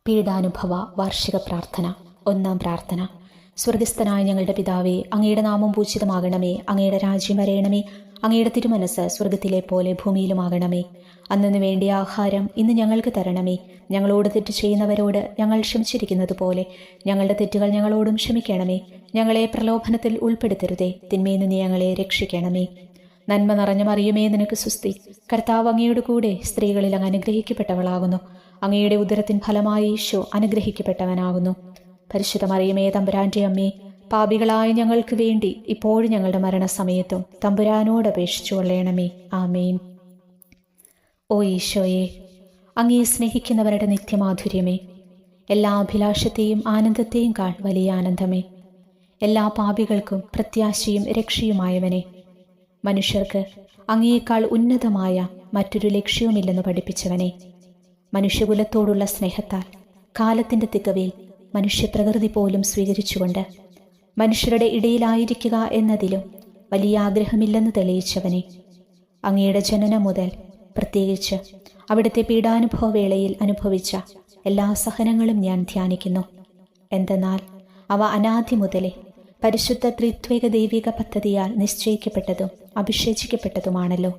പീഡാനുഭവ വാർഷിക പ്രാർത്ഥന. ഒന്നാം പ്രാർത്ഥന. സ്വർഗസ്ഥനായ ഞങ്ങളുടെ പിതാവേ, അങ്ങയുടെ നാമം പൂജിതമാകണമേ. അങ്ങയുടെ രാജ്യം വരയണമേ. അങ്ങയുടെ തിരുമനസ് സ്വർഗത്തിലെ പോലെ ഭൂമിയിലുമാകണമേ. അന്നു വേണ്ടിയ ആഹാരം ഇന്ന് ഞങ്ങൾക്ക് തരണമേ. ഞങ്ങളോട് തെറ്റ് ചെയ്യുന്നവരോട് ഞങ്ങൾ ക്ഷമിച്ചിരിക്കുന്നത് പോലെ ഞങ്ങളുടെ തെറ്റുകൾ ഞങ്ങളോടും ക്ഷമിക്കണമേ. ഞങ്ങളെ പ്രലോഭനത്തിൽ ഉൾപ്പെടുത്തരുതേ, തിന്മയിൽ നിന്ന് ഞങ്ങളെ രക്ഷിക്കണമേ. നന്മ നിറഞ്ഞ മറിയമേ, നിനക്ക് സുസ്തി. കർത്താവ് അങ്ങയുടെ കൂടെ സ്ത്രീകളിൽ അങ്ങ് അനുഗ്രഹിക്കപ്പെട്ടവളാകുന്നു. അങ്ങയുടെ ഉദരത്തിൻ ഫലമായി ഈശോ അനുഗ്രഹിക്കപ്പെട്ടവനാകുന്നു. പരിശുദ്ധ മറിയമേ, തമ്പുരാന്റെ അമ്മേ, പാപികളായ ഞങ്ങൾക്ക് വേണ്ടി ഇപ്പോഴും ഞങ്ങളുടെ മരണസമയത്തും തമ്പുരാനോട് അപേക്ഷിച്ചു കൊള്ളണമേ. ആമേൻ. ഓ ഈശോയെ, അങ്ങയെ സ്നേഹിക്കുന്നവരുടെ നിത്യമാധുര്യമേ, എല്ലാ അഭിലാഷത്തെയും ആനന്ദത്തെയും കാൾ വലിയ ആനന്ദമേ, എല്ലാ പാപികൾക്കും പ്രത്യാശയും രക്ഷയുമായവനെ, മനുഷ്യർക്ക് അങ്ങയേക്കാൾ ഉന്നതമായ മറ്റൊരു ലക്ഷ്യവുമില്ലെന്ന് പഠിപ്പിച്ചവനെ, മനുഷ്യകുലത്തോടുള്ള സ്നേഹത്താൽ കാലത്തിൻ്റെ തികവിൽ മനുഷ്യപ്രകൃതി പോലും സ്വീകരിച്ചുകൊണ്ട് മനുഷ്യരുടെ ഇടയിലായിരിക്കുക എന്നതിലും വലിയ ആഗ്രഹമില്ലെന്ന് തെളിയിച്ചവനെ, അങ്ങയുടെ ജനനം മുതൽ പ്രത്യേകിച്ച് അവിടുത്തെ പീഡാനുഭവ വേളയിൽ അനുഭവിച്ച എല്ലാ സഹനങ്ങളും ഞാൻ ധ്യാനിക്കുന്നു. എന്തെന്നാൽ അവ അനാദി മുതലേ പരിശുദ്ധ ത്രിത്വേക ദൈവിക പദ്ധതിയാൽ നിശ്ചയിക്കപ്പെട്ടതും അഭിഷേചിക്കപ്പെട്ടതുമാണല്ലോ.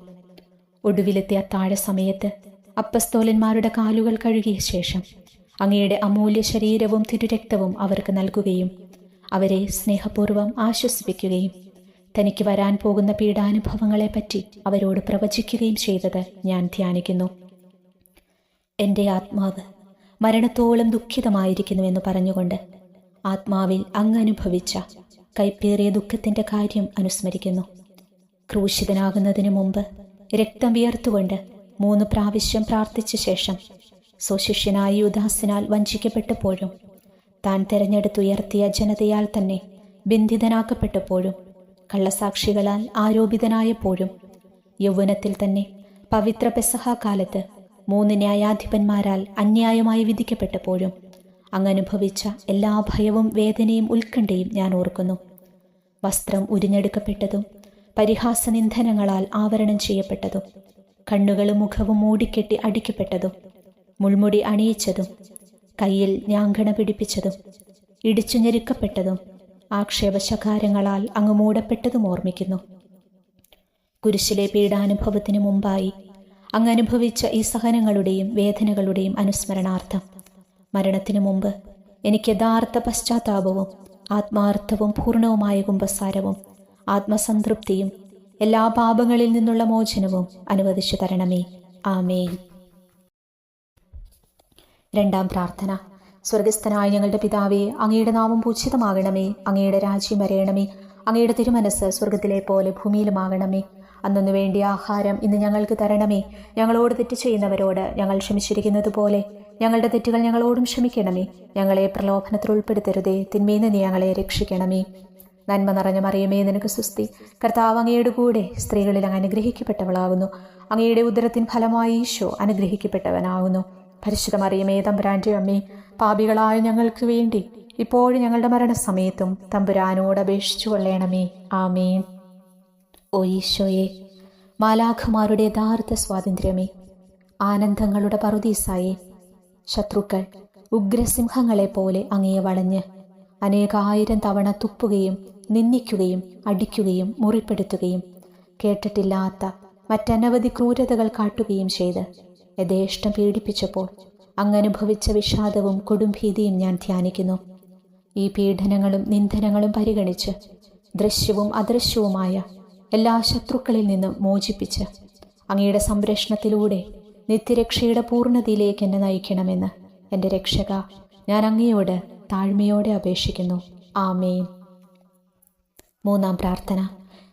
ഒടുവിലത്തെ അത്താഴ സമയത്ത് അപ്പസ്തോലന്മാരുടെ കാലുകൾ കഴുകിയ ശേഷം അങ്ങയുടെ അമൂല്യ ശരീരവും തിരുരക്തവും അവർക്ക് നൽകുകയും അവരെ സ്നേഹപൂർവ്വം ആശ്വസിപ്പിക്കുകയും തനിക്ക് വരാൻ പോകുന്ന പീഡാനുഭവങ്ങളെപ്പറ്റി അവരോട് പ്രവചിക്കുകയും ചെയ്തത് ഞാൻ ധ്യാനിക്കുന്നു. എൻ്റെ ആത്മാവ് മരണത്തോളം ദുഃഖിതമായിരിക്കുന്നുവെന്ന് പറഞ്ഞുകൊണ്ട് ആത്മാവിൽ അങ്ങ് അനുഭവിച്ച കൈപ്പേറിയ ദുഃഖത്തിൻ്റെ കാര്യം അനുസ്മരിക്കുന്നു. ക്രൂശിതനാകുന്നതിനു മുമ്പ് രക്തം വിയർത്തുകൊണ്ട് 3 പ്രാവശ്യം പ്രാർത്ഥിച്ച ശേഷം സ്വശിഷ്യനായ യൂദാസിനാൽ വഞ്ചിക്കപ്പെട്ടപ്പോഴും താൻ തെരഞ്ഞെടുത്തുയർത്തിയ ജനതയാൽ തന്നെ ബന്ധിതനാക്കപ്പെട്ടപ്പോഴും കള്ളസാക്ഷികളാൽ ആരോപിതനായപ്പോഴും യൗവനത്തിൽ തന്നെ പവിത്ര പെസഹ കാലത്ത് 3 ന്യായാധിപന്മാരാൽ അന്യായമായി വിധിക്കപ്പെട്ടപ്പോഴും അങ്ങനുഭവിച്ച എല്ലാ ഭയവും വേദനയും ഉത്കണ്ഠയും ഞാൻ ഓർക്കുന്നു. വസ്ത്രം ഉരിഞ്ഞെടുക്കപ്പെട്ടതും പരിഹാസനിന്ദനങ്ങളാൽ ആവരണം ചെയ്യപ്പെട്ടതും കണ്ണുകളും മുഖവും മൂടിക്കെട്ടി അടിക്കപ്പെട്ടതും മുൾമുടി അണിയിച്ചതും കയ്യിൽ ഞാങ്കണ പിടിപ്പിച്ചതും ഇടിച്ചു ഞെരുക്കപ്പെട്ടതും ആക്ഷേപശകാരങ്ങളാൽ അങ്ങ് മൂടപ്പെട്ടതും ഓർമ്മിക്കുന്നു. കുരിശിലെ പീഡാനുഭവത്തിന് മുമ്പായി അങ്ങ് അനുഭവിച്ച ഈ സഹനങ്ങളുടെയും വേദനകളുടെയും അനുസ്മരണാർത്ഥം മരണത്തിനു മുമ്പ് എനിക്ക് യഥാർത്ഥ പശ്ചാത്താപവും ആത്മാർത്ഥവും പൂർണ്ണവുമായ കുമ്പസാരവും ആത്മസംതൃപ്തിയും എല്ലാ പാപങ്ങളിൽ നിന്നുള്ള മോചനവും അനുവദിച്ചു തരണമേ. ആമേൻ. രണ്ടാം പ്രാർത്ഥന. സ്വർഗസ്ഥനായ ഞങ്ങളുടെ പിതാവേ, അങ്ങയുടെ നാമം പൂജിതമാകണമേ. അങ്ങയുടെ രാജ്യം വരയണമേ. അങ്ങയുടെ തിരുമനസ് സ്വർഗത്തിലെ പോലെ ഭൂമിയിലുമാകണമേ. അന്നു വേണ്ടിയ ആഹാരം ഇന്ന് ഞങ്ങൾക്ക് തരണമേ. ഞങ്ങളോട് തെറ്റ് ചെയ്യുന്നവരോട് ഞങ്ങൾ ക്ഷമിച്ചിരിക്കുന്നത് പോലെ ഞങ്ങളുടെ തെറ്റുകൾ ഞങ്ങളോടും ക്ഷമിക്കണമേ. ഞങ്ങളെ പ്രലോഭനത്തിൽ ഉൾപ്പെടുത്തരുതേ, തിന്മയിൽ നിന്ന് ഞങ്ങളെ രക്ഷിക്കണമേ. നന്മ നിറഞ്ഞ മറിയമേ, നിനക്ക് സുസ്തി. കർത്താവ് അങ്ങയുടെ കൂടെ സ്ത്രീകളിൽ അങ്ങ് അനുഗ്രഹിക്കപ്പെട്ടവളാകുന്നു. അങ്ങയുടെ ഉദരത്തിൻ ഫലമായി ഈശോ അനുഗ്രഹിക്കപ്പെട്ടവനാകുന്നു. പരിശുദ്ധ മറിയമേ, തമ്പുരാന്റെ അമ്മേ, പാപികളായ ഞങ്ങൾക്ക് വേണ്ടി ഇപ്പോഴും ഞങ്ങളുടെ മരണസമയത്തും തമ്പുരാനോട് അപേക്ഷിച്ചു കൊള്ളണമേ. ആമേൻ. ഓ ഈശോയെ, മാലാഖമാരുടെ യഥാർത്ഥ സ്വാതന്ത്ര്യമേ, ആനന്ദങ്ങളുടെ പറുദീസായേ, ശത്രുക്കൾ ഉഗ്രസിംഹങ്ങളെപ്പോലെ അങ്ങയെ വളഞ്ഞ് അനേകായിരം തവണ തുപ്പുകയും നിന്ദിക്കുകയും അടിക്കുകയും മുറിപ്പെടുത്തുകയും കേട്ടിട്ടില്ലാത്ത മറ്റനവധി ക്രൂരതകൾ കാട്ടുകയും ചെയ്ത് യഥേഷ്ടം പീഡിപ്പിച്ചപ്പോൾ അങ്ങനുഭവിച്ച വിഷാദവും കൊടുംഭീതിയും ഞാൻ ധ്യാനിക്കുന്നു. ഈ പീഡനങ്ങളും നിന്ദനങ്ങളും പരിഗണിച്ച് ദൃശ്യവും അദൃശ്യവുമായ എല്ലാ ശത്രുക്കളിൽ നിന്നും മോചിപ്പിച്ച് അങ്ങയുടെ സംരക്ഷണത്തിലൂടെ നിത്യരക്ഷയുടെ പൂർണ്ണതയിലേക്ക് എന്നെ നയിക്കണമെന്ന് എൻ്റെ രക്ഷക, ഞാൻ അങ്ങയോട് താഴ്മയോടെ അപേക്ഷിക്കുന്നു. ആമേൻ. മൂന്നാം പ്രാർത്ഥന.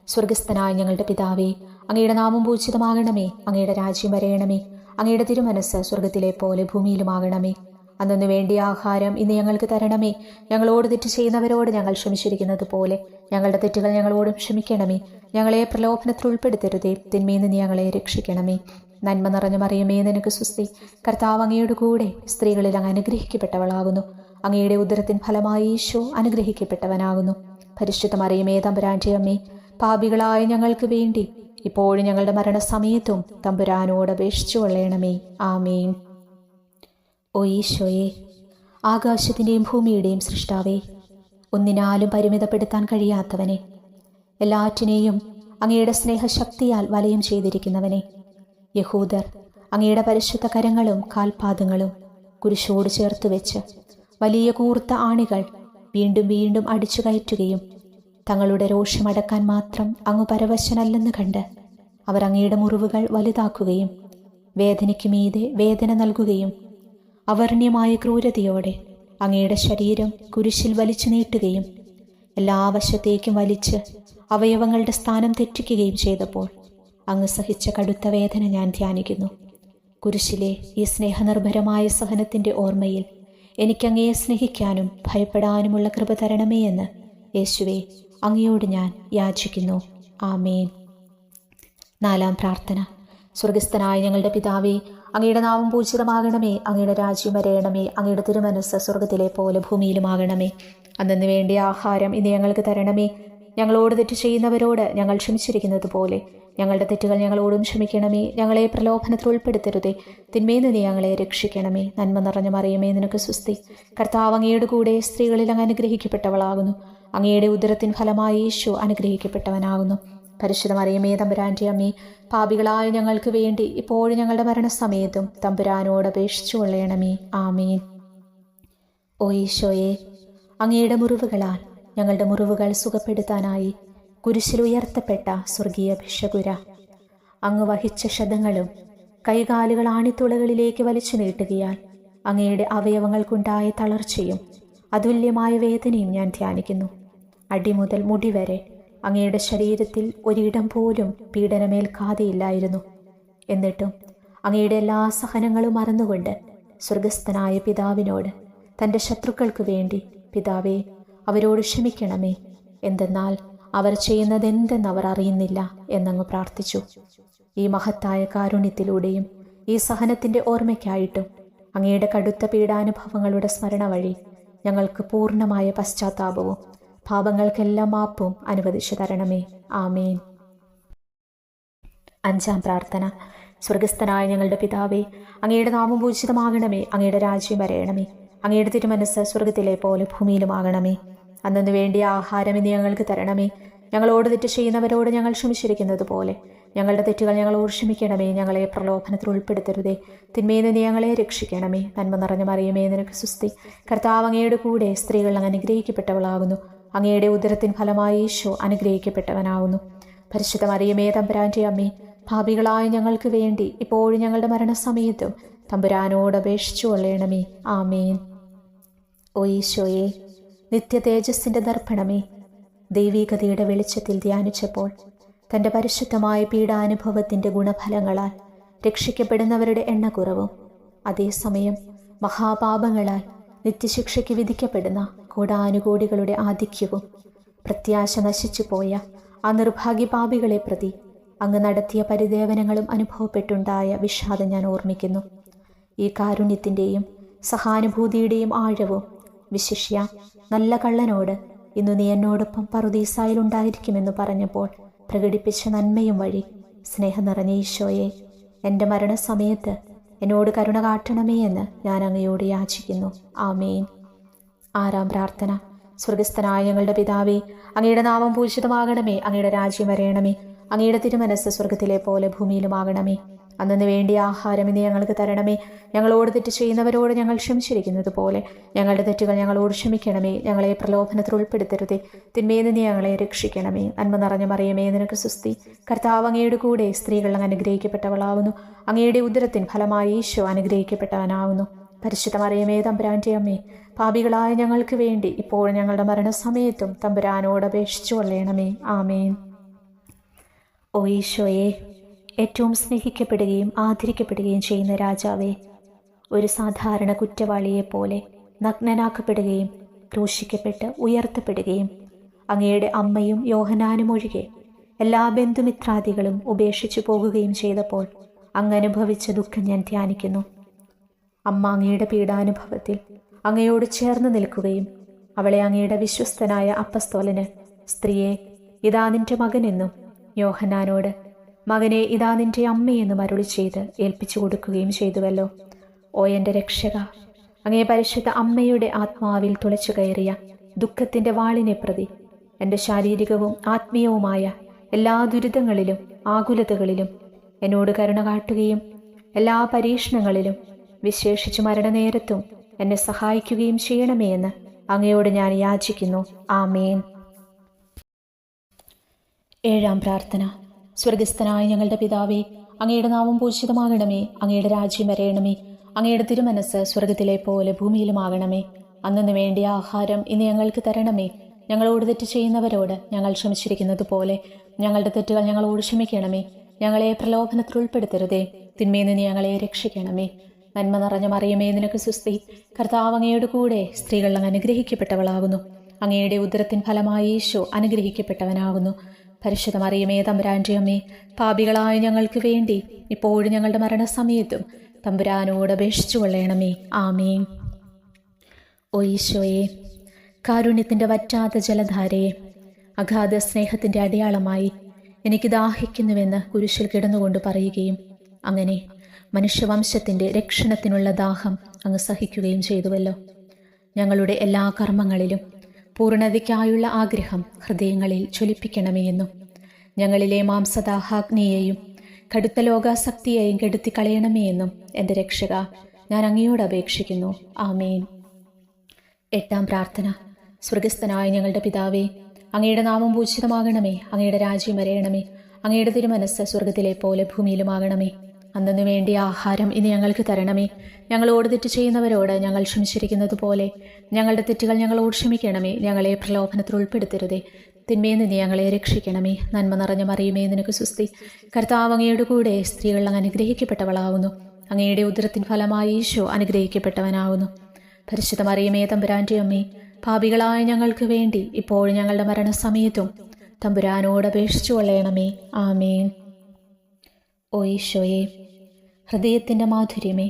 സ്വർഗസ്ഥനായ ഞങ്ങളുടെ പിതാവേ, അങ്ങയുടെ നാമം പൂജിതമാകണമേ. അങ്ങയുടെ രാജ്യം വരയണമേ. അങ്ങയുടെ തിരുമനസ് സ്വർഗത്തിലെ പോലെ ഭൂമിയിലുമാകണമേ. അന്നു വേണ്ടിയ ആഹാരം ഇന്ന് ഞങ്ങൾക്ക് തരണമേ. ഞങ്ങളോട് തെറ്റ് ചെയ്യുന്നവരോട് ഞങ്ങൾ ക്ഷമിച്ചിരിക്കുന്നത് പോലെ ഞങ്ങളുടെ തെറ്റുകൾ ഞങ്ങളോടും ക്ഷമിക്കണമേ. ഞങ്ങളെ പ്രലോഭനത്തിൽ ഉൾപ്പെടുത്തരുതേ, തിന്മയിൽ നിന്ന് ഞങ്ങളെ രക്ഷിക്കണമേ. നന്മ നിറഞ്ഞ മറിയമേ, നിനക്ക് സുസ്തി. കർത്താവ് അങ്ങയുടെ കൂടെ സ്ത്രീകളിൽ അങ്ങ് അനുഗ്രഹിക്കപ്പെട്ടവളാകുന്നു. അങ്ങയുടെ ഉദരത്തിൻ ഫലമായി ഈശോ അനുഗ്രഹിക്കപ്പെട്ടവനാകുന്നു. പരിശുദ്ധ മറിയമേ, തമ്പുരാന്റെ അമ്മേ, പാപികളായ ഞങ്ങൾക്ക് വേണ്ടി ഇപ്പോഴും ഞങ്ങളുടെ മരണസമയത്തും തമ്പുരാനോട് അപേക്ഷിച്ചു കൊള്ളണമേ. ആമേൻ. ഓ ഈശോയെ, ആകാശത്തിൻ്റെയും ഭൂമിയുടെയും സൃഷ്ടാവേ, ഒന്നിനാലും പരിമിതപ്പെടുത്താൻ കഴിയാത്തവനെ, എല്ലാറ്റിനെയും അങ്ങയുടെ സ്നേഹശക്തിയാൽ വലയം ചെയ്തിരിക്കുന്നവനെ, യഹൂദർ അങ്ങയുടെ പരിശുദ്ധ കരങ്ങളും കാൽപാദങ്ങളും കുരിശോട് ചേർത്ത് വെച്ച് വലിയ കൂർത്ത ആണികൾ വീണ്ടും വീണ്ടും അടിച്ചു കയറ്റുകയും തങ്ങളുടെ രോഷമടക്കാൻ മാത്രം അങ്ങ് പരവശനല്ലെന്ന് കണ്ട് അവർ അങ്ങയുടെ മുറിവുകൾ വലുതാക്കുകയും വേദനയ്ക്ക് മീതെ വേദന നൽകുകയും അവർണ്യമായ ക്രൂരതയോടെ അങ്ങയുടെ ശരീരം കുരിശിൽ വലിച്ചു നീട്ടുകയും എല്ലാ വശത്തേക്കും വലിച്ച് അവയവങ്ങളുടെ സ്ഥാനം തെറ്റിക്കുകയും ചെയ്തപ്പോൾ അങ്ങ് സഹിച്ച കടുത്ത വേദന ഞാൻ ധ്യാനിക്കുന്നു. കുരിശിലെ ഈ സ്നേഹനിർഭരമായ സഹനത്തിൻ്റെ ഓർമ്മയിൽ എനിക്കങ്ങയെ സ്നേഹിക്കാനും ഭയപ്പെടാനുമുള്ള കൃപ തരണമേ എന്ന് യേശുവേ അങ്ങയോട് ഞാൻ യാചിക്കുന്നു. ആമേൻ. 4-ാം പ്രാർത്ഥന. സ്വർഗസ്ഥനായ ഞങ്ങളുടെ പിതാവേ, അങ്ങയുടെ നാമം പൂജിതമാകണമേ, അങ്ങയുടെ രാജ്യം വരയണമേ, അങ്ങയുടെ തിരുമനസ്സ് സ്വർഗത്തിലെ പോലെ ഭൂമിയിലുമാകണമേ. അന്നു വേണ്ടിയ ആഹാരം ഇന്ന് ഞങ്ങൾക്ക് തരണമേ. ഞങ്ങളോട് തെറ്റ് ചെയ്യുന്നവരോട് ഞങ്ങൾ ക്ഷമിച്ചിരിക്കുന്നത് പോലെ ഞങ്ങളുടെ തെറ്റുകൾ ഞങ്ങളോടും ക്ഷമിക്കണമേ. ഞങ്ങളെ പ്രലോഭനത്തിൽ ഉൾപ്പെടുത്തരുതേ, തിന്മയിൽ നിന്ന് ഞങ്ങളെ രക്ഷിക്കണമേ. നന്മ നിറഞ്ഞ മറിയമേ, നിനക്ക് സ്വസ്തി. കർത്താവ് അങ്ങയുടെ കൂടെ സ്ത്രീകളിൽ അങ്ങ് അനുഗ്രഹിക്കപ്പെട്ടവളാകുന്നു. അങ്ങയുടെ ഉദരത്തിൻ ഫലമായി യേശു അനുഗ്രഹിക്കപ്പെട്ടവനാകുന്നു. പരിശുദ്ധ മറിയമേ, തമ്പുരാൻ്റെ അമ്മേ, പാപികളായ ഞങ്ങൾക്ക് വേണ്ടി ഇപ്പോഴും ഞങ്ങളുടെ മരണസമയത്തും തമ്പുരാനോട് അപേക്ഷിച്ചു കൊള്ളണമേ. ആമേൻ. ഓ ഈശോയെ, അങ്ങയുടെ മുറിവുകളാൽ ഞങ്ങളുടെ മുറിവുകൾ സുഖപ്പെടുത്താനായി കുരിശിൽ ഉയർത്തപ്പെട്ട സ്വർഗീയ ഭിഷകുര, അങ്ങ് വഹിച്ച ശതങ്ങളും കൈകാലുകൾ ആണിത്തുളകളിലേക്ക് വലിച്ചു നീട്ടുകയാൽ അങ്ങയുടെ അവയവങ്ങൾക്കുണ്ടായ തളർച്ചയും അതുല്യമായ വേദനയും ഞാൻ ധ്യാനിക്കുന്നു. അടിമുതൽ മുടി വരെ അങ്ങയുടെ ശരീരത്തിൽ ഒരിടം പോലും പീഡനമേൽക്കാതെയില്ലായിരുന്നു. എന്നിട്ടും അങ്ങയുടെ എല്ലാ സഹനങ്ങളും മറന്നുകൊണ്ട് സ്വർഗസ്ഥനായ പിതാവിനോട് തൻ്റെ ശത്രുക്കൾക്ക് വേണ്ടി, പിതാവേ അവരോട് ക്ഷമിക്കണമേ, എന്തെന്നാൽ അവർ ചെയ്യുന്നതെന്തെന്ന് അവർ അറിയുന്നില്ല എന്നങ്ങ് പ്രാർത്ഥിച്ചു. ഈ മഹത്തായ കാരുണ്യത്തിലൂടെയും ഈ സഹനത്തിൻ്റെ ഓർമ്മയ്ക്കായിട്ടും അങ്ങയുടെ കടുത്ത പീഡാനുഭവങ്ങളുടെ സ്മരണ വഴി ഞങ്ങൾക്ക് പൂർണ്ണമായ പശ്ചാത്താപവും പാപങ്ങൾക്കെല്ലാം മാപ്പും അനുവദിച്ചു തരണമേ. ആമേൻ. 5-ാം പ്രാർത്ഥന. സ്വർഗസ്ഥനായ ഞങ്ങളുടെ പിതാവേ, അങ്ങയുടെ നാമം പൂജിതമാകണമേ, അങ്ങയുടെ രാജ്യം വരയണമേ, അങ്ങയുടെ തിരുമനസ്സ് സ്വർഗത്തിലെ പോലെ ഭൂമിയിലുമാകണമേ. അന്നു വേണ്ടിയ ആഹാരം ഇന്ന് ഞങ്ങൾക്ക് തരണമേ. ഞങ്ങളോട് തെറ്റ് ചെയ്യുന്നവരോട് ഞങ്ങൾ ക്ഷമിച്ചിരിക്കുന്നത് പോലെ ഞങ്ങളുടെ തെറ്റുകൾ ഞങ്ങളോട് ക്ഷമിക്കണമേ. ഞങ്ങളെ പ്രലോഭനത്തിൽ ഉൾപ്പെടുത്തരുതേ, തിന്മയിൽ നിന്ന് ഞങ്ങളെ രക്ഷിക്കണമേ. നന്മ നിറഞ്ഞ മറിയമേ, നിനക്ക് സ്വസ്തി. കർത്താവ് അങ്ങയുടെ കൂടെ സ്ത്രീകൾ അങ്ങ് അനുഗ്രഹിക്കപ്പെട്ടവളാകുന്നു. അങ്ങയുടെ ഉദരത്തിൻ ഫലമായി യേശു അനുഗ്രഹിക്കപ്പെട്ടവനാകുന്നു. പരിശുദ്ധ മറിയമേ, തമ്പുരാൻ്റെ അമ്മേ, പാപികളായ ഞങ്ങൾക്ക് വേണ്ടി ഇപ്പോഴും ഞങ്ങളുടെ മരണസമയത്തും തമ്പുരാനോട് അപേക്ഷിച്ചു കൊള്ളണമേ. ആമേൻ. ഓ ഈശോയെ, നിത്യ തേജസ്സിൻ്റെ ദർപ്പണമേ, ദൈവീകതയുടെ വെളിച്ചത്തിൽ ധ്യാനിച്ചപ്പോൾ തൻ്റെ പരിശുദ്ധമായ പീഡാനുഭവത്തിൻ്റെ ഗുണഫലങ്ങളാൽ രക്ഷിക്കപ്പെടുന്നവരുടെ എണ്ണക്കുറവും അതേസമയം മഹാപാപങ്ങളാൽ നിത്യശിക്ഷയ്ക്ക് വിധിക്കപ്പെടുന്ന കോടാനുകോടികളുടെ ആധിക്യവും പ്രത്യാശ നശിച്ചു പോയ ആ നിർഭാഗ്യപാപികളെ പ്രതി അങ്ങ് നടത്തിയ പരിദേവനങ്ങളും അനുഭവപ്പെട്ടുണ്ടായ വിഷാദം ഞാൻ ഓർമ്മിക്കുന്നു. ഈ കാരുണ്യത്തിൻ്റെയും സഹാനുഭൂതിയുടെയും ആഴവും വിശിഷ്യ നല്ല കള്ളനോട് ഇന്നു നീ എന്നോടൊപ്പം പറുദീസായിലുണ്ടായിരിക്കുമെന്ന് പറഞ്ഞപ്പോൾ പ്രകടിപ്പിച്ച നന്മയും വഴി സ്നേഹം നിറഞ്ഞ ഈശോയെ, എൻ്റെ മരണസമയത്ത് എന്നോട് കരുണ കാട്ടണമേ എന്ന് ഞാൻ അങ്ങയോട് യാചിക്കുന്നു. ആമേൻ. 6-ാം പ്രാർത്ഥന. സ്വർഗസ്ഥനായ ഞങ്ങളുടെ പിതാവേ, അങ്ങയുടെ നാമം പൂജിതമാകണമേ, അങ്ങയുടെ രാജ്യം വരയണമേ, അങ്ങയുടെ തിരുമനസ്സ് സ്വർഗത്തിലെ പോലെ ഭൂമിയിലുമാകണമേ. അന്നു വേണ്ടിയ ആഹാരം ഇന്ന് ഞങ്ങൾക്ക് തരണമേ. ഞങ്ങളോട് തെറ്റ് ചെയ്യുന്നവരോട് ഞങ്ങൾ ക്ഷമിച്ചിരിക്കുന്നത് പോലെ ഞങ്ങളുടെ തെറ്റുകൾ ഞങ്ങളോട് ക്ഷമിക്കണമേ. ഞങ്ങളെ പ്രലോഭനത്തിൽ ഉൾപ്പെടുത്തരുതേ, തിന്മയിൽ നിന്ന് ഞങ്ങളെ രക്ഷിക്കണമേ. നന്മ നിറഞ്ഞ മറിയമേ, നിനക്ക് സ്വസ്തി. കർത്താവ് അങ്ങയുടെ കൂടെ സ്ത്രീകൾ അങ്ങ് അനുഗ്രഹിക്കപ്പെട്ടവളാവുന്നു. അങ്ങയുടെ ഉദരത്തിൻ ഫലമായി യേശു അനുഗ്രഹിക്കപ്പെട്ടവനാവുന്നു. പരിശുദ്ധ മറിയമേ, തമ്പുരാൻ്റെ അമ്മേ, പാപികളായ ഞങ്ങൾക്ക് വേണ്ടി ഇപ്പോൾ ഞങ്ങളുടെ മരണസമയത്തും തമ്പുരാനോട് അപേക്ഷിച്ചു കൊള്ളണമേ. ആമേൻ. ഓ ഈശോയെ, ഏറ്റവും സ്നേഹിക്കപ്പെടുകയും ആദരിക്കപ്പെടുകയും ചെയ്യുന്ന രാജാവേ, ഒരു സാധാരണ കുറ്റവാളിയെപ്പോലെ നഗ്നനാക്കപ്പെടുകയും ക്രൂശിക്കപ്പെട്ട് ഉയർത്തപ്പെടുകയും അങ്ങയുടെ അമ്മയും യോഹന്നാനും ഒഴികെ എല്ലാ ബന്ധുമിത്രാദികളും ഉപേക്ഷിച്ചു പോകുകയും ചെയ്തപ്പോൾ അങ്ങ് അനുഭവിച്ച ദുഃഖം ഞാൻ ധ്യാനിക്കുന്നു. അമ്മ അങ്ങയുടെ പീഡാനുഭവത്തിൽ അങ്ങയോട് ചേർന്ന് നിൽക്കുകയും അവളെ അങ്ങയുടെ വിശ്വസ്തനായ അപ്പസ്തോലന്, സ്ത്രീയെ ഇതാ നിന്റെ മകനെന്നും യോഹന്നാനോട്, മകനെ ഇതാ നിന്റെ അമ്മയെന്നും അരുളി ചെയ്ത് ഏൽപ്പിച്ചു കൊടുക്കുകയും ചെയ്തുവല്ലോ. ഓ എൻ്റെ രക്ഷക, അങ്ങേ പരിശുദ്ധ അമ്മയുടെ ആത്മാവിൽ തുളച്ചു കയറിയ ദുഃഖത്തിൻ്റെ വാളിനെ പ്രതി എൻ്റെ ശാരീരികവും ആത്മീയവുമായ എല്ലാ ദുരിതങ്ങളിലും ആകുലതകളിലും എന്നോട് കരുണ കാട്ടുകയും എല്ലാ പരീക്ഷണങ്ങളിലും വിശേഷിച്ച് മരണനേരത്തും എന്നെ സഹായിക്കുകയും ചെയ്യണമേ എന്ന് അങ്ങയോട് ഞാൻ യാചിക്കുന്നു. ആമേൻ. 7-ാം പ്രാർത്ഥന. സ്വർഗസ്ഥനായ ഞങ്ങളുടെ പിതാവേ, അങ്ങയുടെ നാമം പൂജിതമാകണമേ. അങ്ങയുടെ രാജ്യം വരയണമേ. അങ്ങയുടെ തിരുമനസ് സ്വർഗത്തിലെ പോലെ ഭൂമിയിലുമാകണമേ. അന്നു വേണ്ടിയ ആഹാരം ഇന്ന് ഞങ്ങൾക്ക് തരണമേ. ഞങ്ങളോട് തെറ്റ് ചെയ്യുന്നവരോട് ഞങ്ങൾ ക്ഷമിച്ചിരിക്കുന്നത് പോലെ ഞങ്ങളുടെ തെറ്റുകൾ ഞങ്ങളോട് ക്ഷമിക്കണമേ. ഞങ്ങളെ പ്രലോഭനത്തിൽ ഉൾപ്പെടുത്തരുതേ, തിന്മയിൽ നിന്ന് ഞങ്ങളെ രക്ഷിക്കണമേ. നന്മ നിറഞ്ഞ മറിയമേ, നിനക്ക് സുസ്തി. കർത്താവ് അങ്ങയുടെ കൂടെ സ്ത്രീകൾ അങ്ങ് അനുഗ്രഹിക്കപ്പെട്ടവളാകുന്നു. അങ്ങയുടെ ഉദരത്തിൻ ഫലമായി ഈശോ അനുഗ്രഹിക്കപ്പെട്ടവനാകുന്നു. പരിശുദ്ധ മറിയമേ, തമ്പുരാൻ്റെ അമ്മേ, പാപികളായ ഞങ്ങൾക്ക് വേണ്ടി ഇപ്പോഴും ഞങ്ങളുടെ മരണസമയത്തും തമ്പുരാനോട് അപേക്ഷിച്ചു കൊള്ളണമേ. ആമേൻ. ഓ ഈശോയെ, കാരുണ്യത്തിൻ്റെ വറ്റാത്ത ജലധാരയെ, അഗാധ സ്നേഹത്തിൻ്റെ അടയാളമായി എനിക്ക് ദാഹിക്കുന്നുവെന്ന് കുരിശിൽ കിടന്നുകൊണ്ട് പറയുകയും അങ്ങനെ മനുഷ്യവംശത്തിൻ്റെ രക്ഷണത്തിനുള്ള ദാഹം അങ്ങ് സഹിക്കുകയും ചെയ്തുവല്ലോ. ഞങ്ങളുടെ എല്ലാ കർമ്മങ്ങളിലും പൂർണ്ണതയ്ക്കായുള്ള ആഗ്രഹം ഹൃദയങ്ങളിൽ ജ്വലിപ്പിക്കണമേ എന്നും ഞങ്ങളിലെ മാംസദാഹാഗ്നിയെയും കടുത്ത ലോകാസക്തിയെയും കെടുത്തി കളയണമേ എന്നും എൻ്റെ രക്ഷക ഞാൻ അങ്ങയോട് അപേക്ഷിക്കുന്നു. ആമേൻ. 8-ാം പ്രാർത്ഥന. സ്വർഗസ്ഥനായ ഞങ്ങളുടെ പിതാവേ, അങ്ങയുടെ നാമം പൂജിതമാകണമേ. അങ്ങയുടെ രാജ്യം വരയണമേ. അങ്ങയുടെ തിരുമനസ് സ്വർഗത്തിലെ പോലെ ഭൂമിയിലുമാകണമേ. അന്നു വേണ്ടിയ ആഹാരം ഇനി ഞങ്ങൾക്ക് തരണമേ. ഞങ്ങളോട് തെറ്റ് ചെയ്യുന്നവരോട് ഞങ്ങൾ ക്ഷമിച്ചിരിക്കുന്നത് പോലെ ഞങ്ങളുടെ തെറ്റുകൾ ഞങ്ങളോട് ക്ഷമിക്കണമേ. ഞങ്ങളെ പ്രലോഭനത്തിൽ ഉൾപ്പെടുത്തരുതേ, തിന്മയിൽ നിന്ന് ഞങ്ങളെ രക്ഷിക്കണമേ. നന്മ നിറഞ്ഞ മറിയമേ, നിനക്ക് സുസ്തി. കർത്താവ് അങ്ങയുടെ കൂടെ സ്ത്രീകൾ അങ്ങ് അനുഗ്രഹിക്കപ്പെട്ടവളാകുന്നു. അങ്ങയുടെ ഉദരത്തിൻ ഫലമായി ഈശോ അനുഗ്രഹിക്കപ്പെട്ടവനാകുന്നു. പരിശുദ്ധ മറിയമേ, തമ്പുരാൻ്റെ അമ്മേ, പാപികളായ ഞങ്ങൾക്ക് വേണ്ടി ഇപ്പോഴും ഞങ്ങളുടെ മരണസമയത്തും തമ്പുരാനോട് അപേക്ഷിച്ചു കൊള്ളണമേ. ആമേൻ. ഓ ഈശോയെ, ഹൃദയത്തിൻ്റെ മാധുര്യമേ,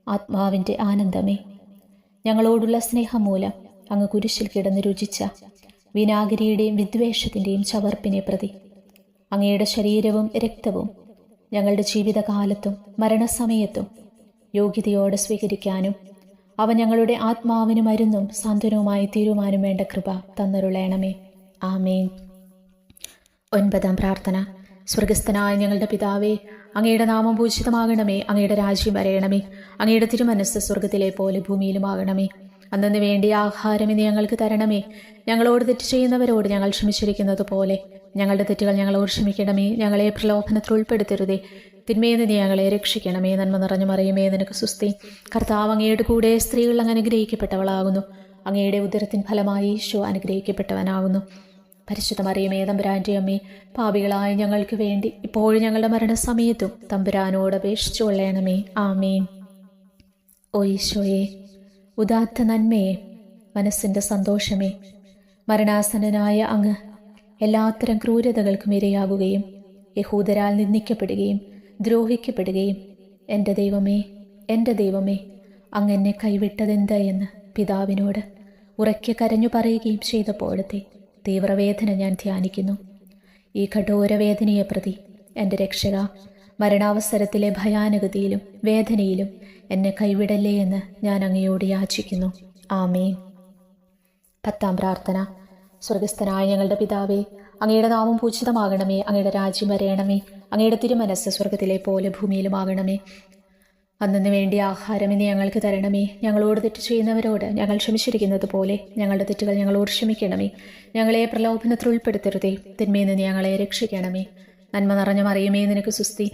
ആത്മാവിൻ്റെ ആനന്ദമേ, ഞങ്ങളോടുള്ള സ്നേഹം മൂലം അങ്ങ് കുരിശിൽ കിടന്ന് രുചിച്ച വിനാഗിരിയുടെയും വിദ്വേഷത്തിൻ്റെയും ചവർപ്പിനെ പ്രതി അങ്ങയുടെ ശരീരവും രക്തവും ഞങ്ങളുടെ ജീവിതകാലത്തും മരണസമയത്തും യോഗ്യതയോടെ സ്വീകരിക്കാനും അവ ഞങ്ങളുടെ ആത്മാവിന് മരുന്നും സാന്ത്വനവുമായി തീരുമാനം വേണ്ട കൃപ തന്നരുളേണമേ. ആമേൻ. 9-ാം പ്രാർത്ഥന. സ്വർഗസ്ഥനായ ഞങ്ങളുടെ പിതാവേ, അങ്ങയുടെ നാമം പൂജിതമാകണമേ. അങ്ങയുടെ രാജ്യം വരയണമേ. അങ്ങയുടെ തിരുമനസ് സ്വർഗത്തിലെ പോലെ ഭൂമിയിലുമാകണമേ. അന്നു വേണ്ടിയ ആഹാരം ഇനി ഞങ്ങൾക്ക് തരണമേ. ഞങ്ങളോട് തെറ്റ് ചെയ്യുന്നവരോട് ഞങ്ങൾ ക്ഷമിച്ചിരിക്കുന്നത് പോലെ ഞങ്ങളുടെ തെറ്റുകൾ ഞങ്ങളോട് ക്ഷമിക്കണമേ. ഞങ്ങളെ പ്രലോഭനത്തിൽ ഉൾപ്പെടുത്തരുതേ, തിന്മയിൽ നിന്ന് ഞങ്ങളെ രക്ഷിക്കണമേ. നന്മ നിറഞ്ഞു മറിയമേ, നിനക്ക് സുസ്തി. കർത്താവ് അങ്ങയുടെ കൂടെ സ്ത്രീകൾ അങ്ങ് അനുഗ്രഹിക്കപ്പെട്ടവളാകുന്നു. അങ്ങയുടെ ഉദരത്തിൻ ഫലമായി ഈശോ അനുഗ്രഹിക്കപ്പെട്ടവനാകുന്നു. പരിശുദ്ധ മറിയമേ, തമ്പുരാൻ്റെ അമ്മേ, പാപികളായ ഞങ്ങൾക്ക് വേണ്ടി ഇപ്പോഴും ഞങ്ങളുടെ മരണസമയത്തും തമ്പുരാനോട് അപേക്ഷിച്ചു കൊള്ളണമേ. ആമേൻ. ഓ ഈശോയെ, ഉദാത്ത നന്മയെ, മനസ്സിൻ്റെ സന്തോഷമേ, മരണാസന്നനായ അങ്ങ് എല്ലാത്തരം ക്രൂരതകൾക്കും ഇരയാകുകയും യഹൂദരാൽ നിന്ദിക്കപ്പെടുകയും ദ്രോഹിക്കപ്പെടുകയും എൻ്റെ ദൈവമേ അങ്ങ് എന്നെ കൈവിട്ടതെന്ത് എന്ന് പിതാവിനോട് ഉറക്കെ കരഞ്ഞു പറയുകയും ചെയ്തപ്പോഴത്തെ തീവ്രവേദന ഞാൻ ധ്യാനിക്കുന്നു. ഈ കഠോരവേദനയെ പ്രതി എൻ്റെ രക്ഷക, മരണാവസരത്തിലെ ഭയാനകതയിലും വേദനയിലും എന്നെ കൈവിടല്ലേ എന്ന് ഞാൻ അങ്ങയോട് യാചിക്കുന്നു. ആമേൻ. 10-ാം പ്രാർത്ഥന. സ്വർഗസ്ഥനായ ഞങ്ങളുടെ പിതാവേ, അങ്ങയുടെ നാമം പൂജിതമാകണമേ. അങ്ങയുടെ രാജ്യം വരയണമേ. അങ്ങയുടെ തിരുമനസ് സ്വർഗത്തിലെ പോലെ ഭൂമിയിലുമാകണമേ. അന്നു വേണ്ടിയ ആഹാരം ഇനി ഞങ്ങൾക്ക് തരണമേ. ഞങ്ങളോട് തെറ്റ് ചെയ്യുന്നവരോട് ഞങ്ങൾ ക്ഷമിച്ചിരിക്കുന്നത് പോലെ ഞങ്ങളുടെ തെറ്റുകൾ ഞങ്ങളോട് ക്ഷമിക്കണമേ. ഞങ്ങളെ പ്രലോഭനത്തിൽ ഉൾപ്പെടുത്തരുതേ, തിന്മയിൽ നിന്ന് ഞങ്ങളെ രക്ഷിക്കണമേ. നന്മ നിറഞ്ഞ മറിയമേ, നിനക്ക് സുസ്തി.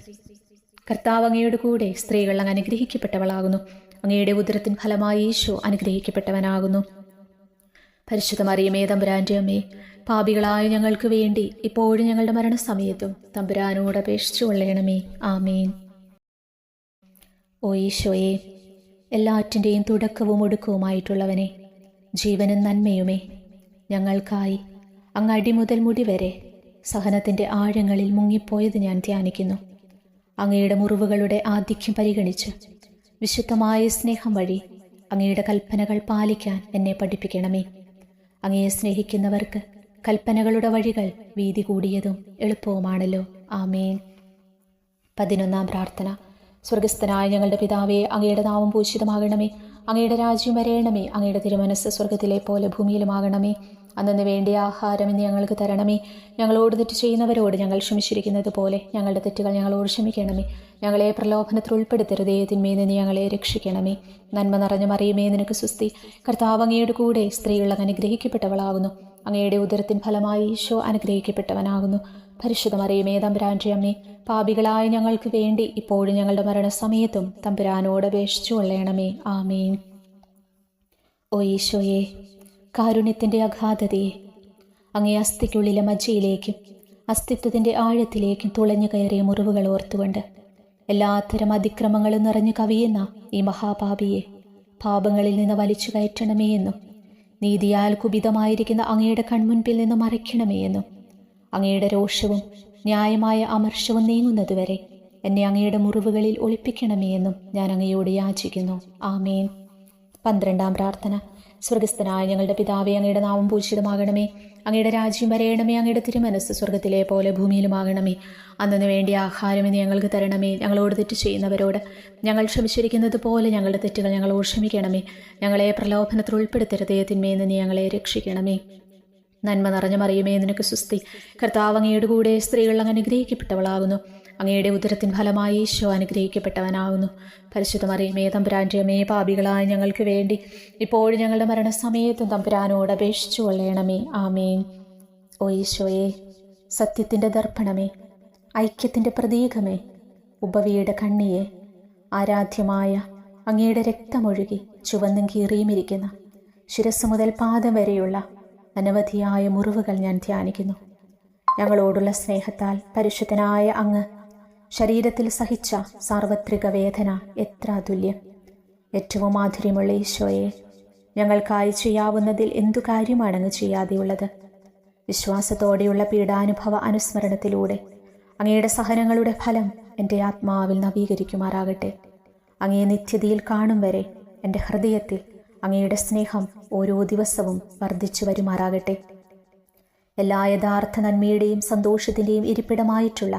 കർത്താവ് അങ്ങയുടെ കൂടെ സ്ത്രീകൾ അങ്ങ് അനുഗ്രഹിക്കപ്പെട്ടവളാകുന്നു. അങ്ങയുടെ ഉദരത്തിൻ ഫലമായി ഈശോ അനുഗ്രഹിക്കപ്പെട്ടവനാകുന്നു. പരിശുദ്ധ മറിയമേ, തമ്പുരാൻ്റെ അമ്മേ, പാപികളായ ഞങ്ങൾക്ക് വേണ്ടി ഇപ്പോഴും ഞങ്ങളുടെ മരണസമയത്തും തമ്പുരാനോട് അപേക്ഷിച്ചു കൊള്ളണമേ. ആമേൻ. ഓ ഈശോയെ, എല്ലാറ്റിൻ്റെയും തുടക്കവും ഒടുക്കവുമായിട്ടുള്ളവനെ, ജീവനും നന്മയുമേ, ഞങ്ങൾക്കായി അങ്ങ് അടിമുതൽ മുടി വരെ സഹനത്തിൻ്റെ ആഴങ്ങളിൽ മുങ്ങിപ്പോയത് ഞാൻ ധ്യാനിക്കുന്നു. അങ്ങയുടെ മുറിവുകളുടെ ആധിക്യം പരിഗണിച്ച് വിശുദ്ധമായ സ്നേഹം വഴി അങ്ങയുടെ കൽപ്പനകൾ പാലിക്കാൻ എന്നെ പഠിപ്പിക്കണമേ. അങ്ങയെ സ്നേഹിക്കുന്നവർക്ക് കൽപ്പനകളുടെ വഴികൾ വീതി കൂടിയതും എളുപ്പവുമാണല്ലോ. ആമേൻ. 11-ാം പ്രാർത്ഥന. സ്വർഗസ്ഥനായ ഞങ്ങളുടെ പിതാവേ, അങ്ങയുടെ നാമം പൂജിതമാകണമേ. അങ്ങയുടെ രാജ്യം വരേണമേ. അങ്ങയുടെ തിരുമനസ്സ് സ്വർഗത്തിലെ പോലെ ഭൂമിയിലുമാകണമേ. അന്നു വേണ്ടിയ ആഹാരം ഇന്ന് ഞങ്ങൾക്ക് തരണമേ. ഞങ്ങളോട് തെറ്റ് ചെയ്യുന്നവരോട് ഞങ്ങൾ ക്ഷമിച്ചിരിക്കുന്നത് പോലെ ഞങ്ങളുടെ തെറ്റുകൾ ഞങ്ങളോട് ക്ഷമിക്കണമേ. ഞങ്ങളെ പ്രലോഭനത്തിൽ ഉൾപ്പെടുത്തരുതേ, തിന്മയിൽ നിന്ന് ഞങ്ങളെ രക്ഷിക്കണമേ. നന്മ നിറഞ്ഞ മറിയമേ, നിനക്ക് സുസ്തി. കർത്താവ് അങ്ങയുടെ കൂടെ സ്ത്രീകൾ അനുഗ്രഹിക്കപ്പെട്ടവളാകുന്നു. അങ്ങയുടെ ഉദരത്തിൻ ഫലമായി ഈശോ അനുഗ്രഹിക്കപ്പെട്ടവനാകുന്നു. പരിശുദ്ധ മറിയമേ, തമ്പുരാന്റെ അമ്മേ, പാപികളായ ഞങ്ങൾക്ക് വേണ്ടി ഇപ്പോഴും ഞങ്ങളുടെ മരണസമയത്തും തമ്പുരാനോട് അപേക്ഷിച്ചു കൊള്ളണമേ. ആമേൻ. ഓ ഈശോയെ, കാരുണ്യത്തിൻ്റെ അഗാധതയെ, അങ്ങേ അസ്ഥിക്കുള്ളിലെ മജ്ജയിലേക്കും അസ്തിത്വത്തിൻ്റെ ആഴത്തിലേക്കും തുളഞ്ഞു കയറിയ മുറിവുകൾ ഓർത്തുകൊണ്ട് എല്ലാത്തരം അതിക്രമങ്ങളും നിറഞ്ഞു കവിയുന്ന ഈ മഹാപാപിയെ പാപങ്ങളിൽ നിന്ന് വലിച്ചു കയറ്റണമേ എന്നും നീതിയാൽ കുപിതമായിരിക്കുന്ന അങ്ങയുടെ കൺമുൻപിൽ നിന്ന് മറയ്ക്കണമേ എന്നും അങ്ങയുടെ രോഷവും ന്യായമായ അമർഷവും നീങ്ങുന്നതുവരെ എന്നെ അങ്ങയുടെ മുറിവുകളിൽ ഒളിപ്പിക്കണമേ എന്നും ഞാൻ അങ്ങയോട് യാചിക്കുന്നു. ആമേൻ. 12-ാം പ്രാർത്ഥന. സ്വർഗസ്ഥനായ ഞങ്ങളുടെ പിതാവേ, അങ്ങയുടെ നാമം പൂജിതമാകണമേ. അങ്ങയുടെ രാജ്യം വരയണമേ. അങ്ങയുടെ തിരുമനസ്സ് സ്വർഗത്തിലെ പോലെ ഭൂമിയിലുമാകണമേ. അന്നു വേണ്ടിയ ആഹാരം ഇന്ന് ഞങ്ങൾക്ക് തരണമേ. ഞങ്ങളോട് തെറ്റ് ചെയ്യുന്നവരോട് ഞങ്ങൾ ക്ഷമിച്ചിരിക്കുന്നത് പോലെ ഞങ്ങളുടെ തെറ്റുകൾ ഞങ്ങളോട് ക്ഷമിക്കണമേ. ഞങ്ങളെ പ്രലോഭനത്തിൽ ഉൾപ്പെടുത്തരുതേ, തിന്മയിൽ നിന്ന് ഞങ്ങളെ രക്ഷിക്കണമേ. നന്മ നിറഞ്ഞ മറിയമേ, നിനക്ക് സുസ്തി. കർത്താവ് അങ്ങയുടെ കൂടെ സ്ത്രീകൾ അങ്ങ് അനുഗ്രഹിക്കപ്പെട്ടവളാകുന്നു. അങ്ങയുടെ ഉദരത്തിൻ ഫലമായി ഈശോ അനുഗ്രഹിക്കപ്പെട്ടവനാകുന്നു. പരിശുദ്ധ മറിയമേ, തമ്പുരാന്റെ അമ്മേ, പാപികളായ ഞങ്ങൾക്ക് വേണ്ടി ഇപ്പോഴും ഞങ്ങളുടെ മരണസമയത്തും തമ്പുരാനോട് അപേക്ഷിച്ചു കൊള്ളണമേ. ആമേൻ. ഓ ഈശോയെ, സത്യത്തിൻ്റെ ദർപ്പണമേ, ഐക്യത്തിൻ്റെ പ്രതീകമേ, ഉപവിയുടെ കണ്ണിയെ, ആരാധ്യമായ അങ്ങയുടെ രക്തമൊഴുകി ചുവന്നും കീറിയുമിരിക്കുന്ന ശിരസ് മുതൽ പാദം വരെയുള്ള അനവധിയായ മുറിവുകൾ ഞാൻ ധ്യാനിക്കുന്നു. ഞങ്ങളോടുള്ള സ്നേഹത്താൽ പരിശുദ്ധനായ അങ്ങ് ശരീരത്തിൽ സഹിച്ച സാർവത്രിക വേദന എത്ര അതുല്യം. ഏറ്റവും മാധുര്യമുള്ള ഈശോയെ, ഞങ്ങൾക്കായി ചെയ്യാവുന്നതിൽ എന്തു കാര്യമാണ് അങ്ങ് ചെയ്യാതെയുള്ളത്? വിശ്വാസത്തോടെയുള്ള പീഡാനുഭവ അനുസ്മരണത്തിലൂടെ അങ്ങയുടെ സഹനങ്ങളുടെ ഫലം എൻ്റെ ആത്മാവിൽ നവീകരിക്കുമാറാകട്ടെ. അങ്ങയെ നിത്യതയിൽ കാണും വരെ എൻ്റെ ഹൃദയത്തിൽ അങ്ങയുടെ സ്നേഹം ഓരോ ദിവസവും വർദ്ധിച്ചു വരുമാറാകട്ടെ. എല്ലാ യഥാർത്ഥ നന്മയുടെയും സന്തോഷത്തിൻ്റെയും ഇരിപ്പിടമായിട്ടുള്ള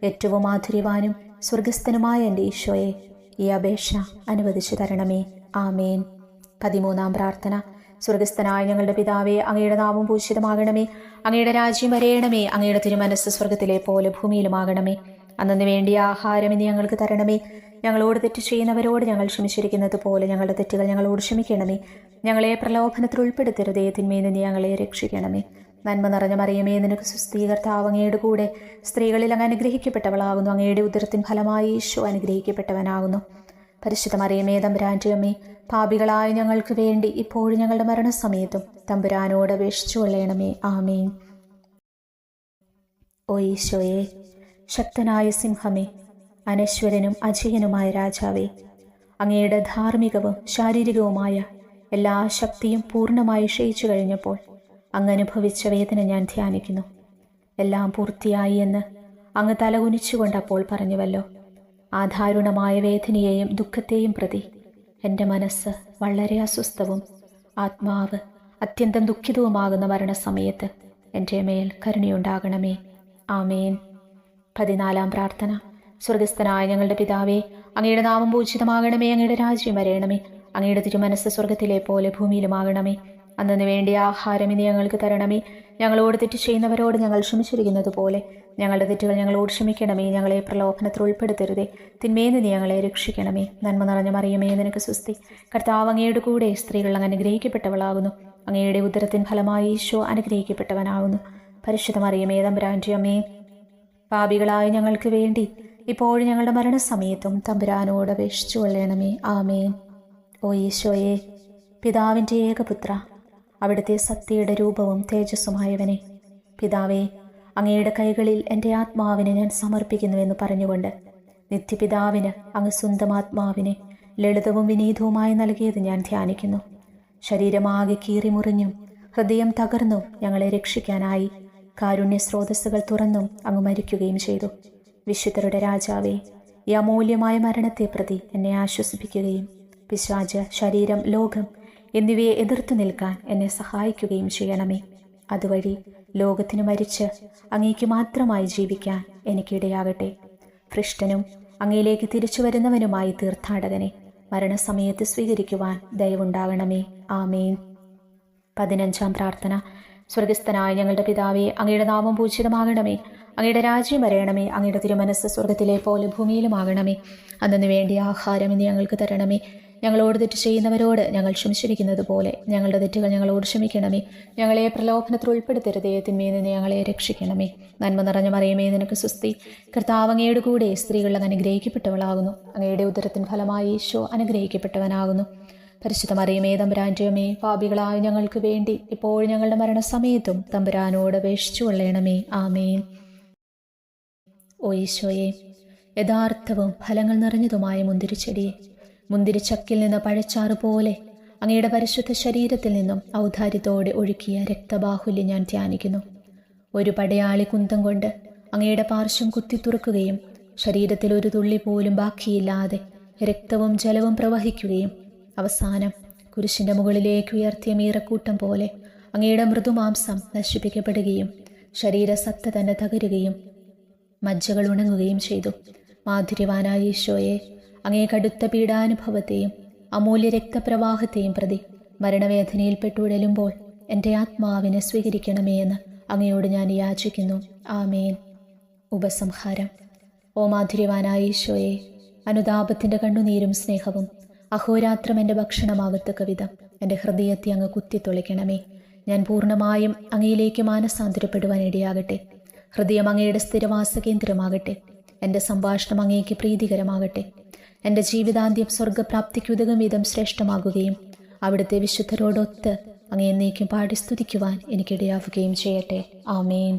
ഏറ്റവും മാധുര്യവാനും സ്വർഗസ്ഥനുമായ എൻ്റെ ഈശോയെ, ഈ അപേക്ഷ അനുവദിച്ചു തരണമേ. ആമേൻ. 13-ാം പ്രാർത്ഥന. സ്വർഗസ്ഥനായ ഞങ്ങളുടെ പിതാവേ, അങ്ങയുടെ നാമം പൂജിതമാകണമേ. അങ്ങയുടെ രാജ്യം വരയണമേ. അങ്ങയുടെ തിരുമനസ്സ് സ്വർഗത്തിലെ പോലെ ഭൂമിയിലുമാകണമേ. അന്നു വേണ്ടിയ ആഹാരം ഇനി ഞങ്ങൾക്ക് തരണമേ. ഞങ്ങളോട് തെറ്റ് ചെയ്യുന്നവരോട് ഞങ്ങൾ ക്ഷമിച്ചിരിക്കുന്നത് പോലെ ഞങ്ങളുടെ തെറ്റുകൾ ഞങ്ങളോട് ക്ഷമിക്കണമേ. ഞങ്ങളെ പ്രലോഭനത്തിൽ ഉൾപ്പെടുത്തരുതേ, തിന്മയിൽ നിന്ന് ഞങ്ങളെ രക്ഷിക്കണമേ. നന്മ നിറഞ്ഞ മറിയമേ, നിനക്ക് സുസ്തി. കർത്താവ് അങ്ങയുടെ കൂടെ സ്ത്രീകളിൽ അങ്ങ് അനുഗ്രഹിക്കപ്പെട്ടവളാകുന്നു. അങ്ങയുടെ ഉദരത്തിൻ ഫലമായി ഈശോ അനുഗ്രഹിക്കപ്പെട്ടവനാകുന്നു. പരിശുദ്ധ മറിയമേ, തമ്പുരാന്റെ അമ്മേ, പാപികളായ ഞങ്ങൾക്ക് വേണ്ടി ഇപ്പോഴും ഞങ്ങളുടെ മരണസമയത്തും തമ്പുരാനോട് അപേക്ഷിച്ചു കൊള്ളണമേ. ആമേൻ. ഓ ഈശോയെ, ശക്തനായ സിംഹമേ, അനശ്വരനും അജയനുമായ രാജാവേ, അങ്ങയുടെ ധാർമ്മികവും ശാരീരികവുമായ എല്ലാ ശക്തിയും പൂർണ്ണമായി ക്ഷയിച്ചു കഴിഞ്ഞപ്പോൾ അങ്ങ് അനുഭവിച്ച വേദന ഞാൻ ധ്യാനിക്കുന്നു. എല്ലാം പൂർത്തിയായി എന്ന് അങ്ങ് തലകുനിച്ചുകൊണ്ടപ്പോൾ പറഞ്ഞുവല്ലോ. ആ ദാരുണമായ വേദനയെയും ദുഃഖത്തെയും പ്രതി എൻ്റെ മനസ്സ് വളരെ അസ്വസ്ഥവും ആത്മാവ് അത്യന്തം ദുഃഖിതവുമാകുന്ന മരണസമയത്ത് എൻ്റെ മേൽ കരുണയുണ്ടാകണമേ. ആമേൻ. 14-ാം പ്രാർത്ഥന. സ്വർഗസ്ഥനായ ഞങ്ങളുടെ പിതാവേ, അങ്ങയുടെ നാമം പൂജിതമാകണമേ. അങ്ങയുടെ രാജ്യം വരയണമേ. അങ്ങയുടെ തിരുമനസ്സ് സ്വർഗത്തിലെ പോലെ ഭൂമിയിലുമാകണമേ. അന്നു വേണ്ടിയ ആഹാരം ഇനി ഞങ്ങൾക്ക് തരണമേ. ഞങ്ങളോട് തെറ്റ് ചെയ്യുന്നവരോട് ഞങ്ങൾ ക്ഷമിച്ചിരിക്കുന്നത് പോലെ ഞങ്ങളുടെ തെറ്റുകൾ ഞങ്ങളോട് ക്ഷമിക്കണമേ. ഞങ്ങളെ പ്രലോഭനത്തിൽ ഉൾപ്പെടുത്തരുതേ, തിന്മയിൽ നിന്ന് ഞങ്ങളെ രക്ഷിക്കണമേ. നന്മ നിറഞ്ഞ മറിയമേ, നിനക്ക് സുസ്തി. കർത്താവ് അങ്ങയുടെ കൂടെ സ്ത്രീകൾ അങ്ങ് അനുഗ്രഹിക്കപ്പെട്ടവളാകുന്നു. അങ്ങയുടെ ഉദരത്തിൻ ഫലമായി ഈശോ അനുഗ്രഹിക്കപ്പെട്ടവനാകുന്നു. പരിശുദ്ധ മറിയമേ, തമ്പുരാന്റെ അമ്മേ, പാപികളായ ഞങ്ങൾക്ക് വേണ്ടി ഇപ്പോഴും ഞങ്ങളുടെ മരണസമയത്തും തമ്പുരാനോട് അപേക്ഷിച്ചു കൊള്ളണമേ. ആമേൻ. ഓ ഈശോയെ, പിതാവിൻ്റെ ഏകപുത്ര, അവിടുത്തെ സത്യയുടെ രൂപവും തേജസ്സുമായവനെ, പിതാവേ, അങ്ങയുടെ കൈകളിൽ എൻ്റെ ആത്മാവിനെ ഞാൻ സമർപ്പിക്കുന്നുവെന്ന് പറഞ്ഞുകൊണ്ട് നിത്യപിതാവിന് അങ്ങ് സ്വന്തം ആത്മാവിനെ ലളിതവും വിനീതവുമായി നൽകിയത് ഞാൻ ധ്യാനിക്കുന്നു. ശരീരമാകെ കീറിമുറിഞ്ഞും ഹൃദയം തകർന്നും ഞങ്ങളെ രക്ഷിക്കാനായി കാരുണ്യ സ്രോതസ്സുകൾ തുറന്നും അങ്ങ് മരിക്കുകയും ചെയ്തു. വിശുദ്ധരുടെ രാജാവേ, ഈ അമൂല്യമായ മരണത്തെ പ്രതി എന്നെ ആശ്വസിപ്പിക്കുകയും പിശാച്, ശരീരം, ലോകം എന്നിവയെ എതിർത്തു നിൽക്കാൻ എന്നെ സഹായിക്കുകയും ചെയ്യണമേ. അതുവഴി ലോകത്തിന് മരിച്ച് അങ്ങേക്ക് മാത്രമായി ജീവിക്കാൻ എനിക്കിടയാകട്ടെ. ഭ്രഷ്ടനും അങ്ങയിലേക്ക് തിരിച്ചു വരുന്നവനുമായി തീർത്ഥാടകനെ, മരണസമയത്ത് സ്വീകരിക്കുവാൻ ദയവുണ്ടാകണമേ. ആമേൻ. 15-ാം പ്രാർത്ഥന. സ്വർഗസ്ഥനായ ഞങ്ങളുടെ പിതാവേ, അങ്ങയുടെ നാമം പൂജിതമാകണമേ. അങ്ങയുടെ രാജ്യം വരയണമേ. അങ്ങയുടെ തിരുമനസ്സ് സ്വർഗത്തിലെ പോലെ ഭൂമിയിലുമാകണമേ. അന്നു വേണ്ടിയ ആഹാരം ഇന്ന് ഞങ്ങൾക്ക് തരണമേ. ഞങ്ങളോട് തെറ്റ് ചെയ്യുന്നവരോട് ഞങ്ങൾ ക്ഷമിച്ചിരിക്കുന്നത് പോലെ ഞങ്ങളുടെ തെറ്റുകൾ ഞങ്ങളോട് ക്ഷമിക്കണമേ. ഞങ്ങളെ പ്രലോഭനത്തിൽ ഉൾപ്പെടുത്തരുതേ, തിന്മയിൽ നിന്ന് ഞങ്ങളെ രക്ഷിക്കണമേ. നന്മ നിറഞ്ഞ മറിയമേ, നിനക്ക് സ്വസ്തി. കർത്താവ് അങ്ങയുടെ കൂടെ സ്ത്രീകൾ അങ്ങ് അനുഗ്രഹിക്കപ്പെട്ടവളാകുന്നു. അങ്ങയുടെ ഉദരത്തിൻ ഫലമായി ഈശോ അനുഗ്രഹിക്കപ്പെട്ടവനാകുന്നു. പരിശുദ്ധ മറിയമേ, തമ്പുരാന്റെ അമ്മേ, പാപികളായ ഞങ്ങൾക്ക് വേണ്ടി ഇപ്പോഴും ഞങ്ങളുടെ മരണസമയത്തും തമ്പുരാനോട് അപേക്ഷിച്ചു കൊള്ളണമേ. ആമേൻ. ഓ ഈശോയെ, യഥാർത്ഥവും ഫലങ്ങൾ നിറഞ്ഞതുമായ മുന്തിരിച്ചെടിയെ, മുന്തിരിച്ചക്കിൽ നിന്ന് പഴച്ചാറ് പോലെ അങ്ങയുടെ പരിശുദ്ധ ശരീരത്തിൽ നിന്നും ഔദാര്യത്തോടെ ഒഴുക്കിയ രക്തബാഹുല്യം ഞാൻ ധ്യാനിക്കുന്നു. ഒരു പടയാളി കുന്തം കൊണ്ട് അങ്ങയുടെ പാർശ്വം കുത്തിത്തുറക്കുകയും ശരീരത്തിൽ ഒരു തുള്ളി പോലും ബാക്കിയില്ലാതെ രക്തവും ജലവും പ്രവഹിക്കുകയും അവസാനം കുരിശിൻ്റെ മുകളിലേക്ക് ഉയർത്തിയ മീറക്കൂട്ടം പോലെ അങ്ങയുടെ മൃദുമാംസം നശിപ്പിക്കപ്പെടുകയും ശരീരസത്ത തന്നെ തകരുകയും മജ്ജകൾ ഉണങ്ങുകയും ചെയ്തു. മാധുര്യവാനായ ഈശോയെ, അങ്ങേ കടുത്ത പീഡാനുഭവത്തെയും അമൂല്യ രക്തപ്രവാഹത്തെയും പ്രതി മരണവേദനയിൽപ്പെട്ടുഴലുമ്പോൾ എൻ്റെ ആത്മാവിനെ സ്വീകരിക്കണമേ എന്ന് അങ്ങയോട് ഞാൻ യാചിക്കുന്നു. ആമേൻ. ഉപസംഹാരം. ഓ മാധുര്യവാനായ ഈശോയെ, അനുതാപത്തിൻ്റെ കണ്ണുനീരും സ്നേഹവും അഹോരാത്രം എൻ്റെ ഭക്ഷണമാകത്തക്ക വിധം എൻ്റെ ഹൃദയത്തെ അങ്ങ് കുത്തിത്തൊളിക്കണമേ. ഞാൻ പൂർണ്ണമായും അങ്ങയിലേക്ക് മാനസാന്തരപ്പെടുവാൻ ഇടയാകട്ടെ. ഹൃദയം അങ്ങയുടെ സ്ഥിരവാസ കേന്ദ്രമാകട്ടെ. എൻ്റെ സംഭാഷണം അങ്ങേക്ക് പ്രീതികരമാകട്ടെ. എൻ്റെ ജീവിതാന്ത്യം സ്വർഗപ്രാപ്തിക്കുതകും വിധം ശ്രേഷ്ഠമാകുകയും അവിടുത്തെ വിശുദ്ധരോടൊത്ത് അങ്ങേ എന്നേക്കും പാടി സ്തുതിക്കുവാൻ എനിക്കിടയാവുകയും ചെയ്യട്ടെ. ആമേൻ.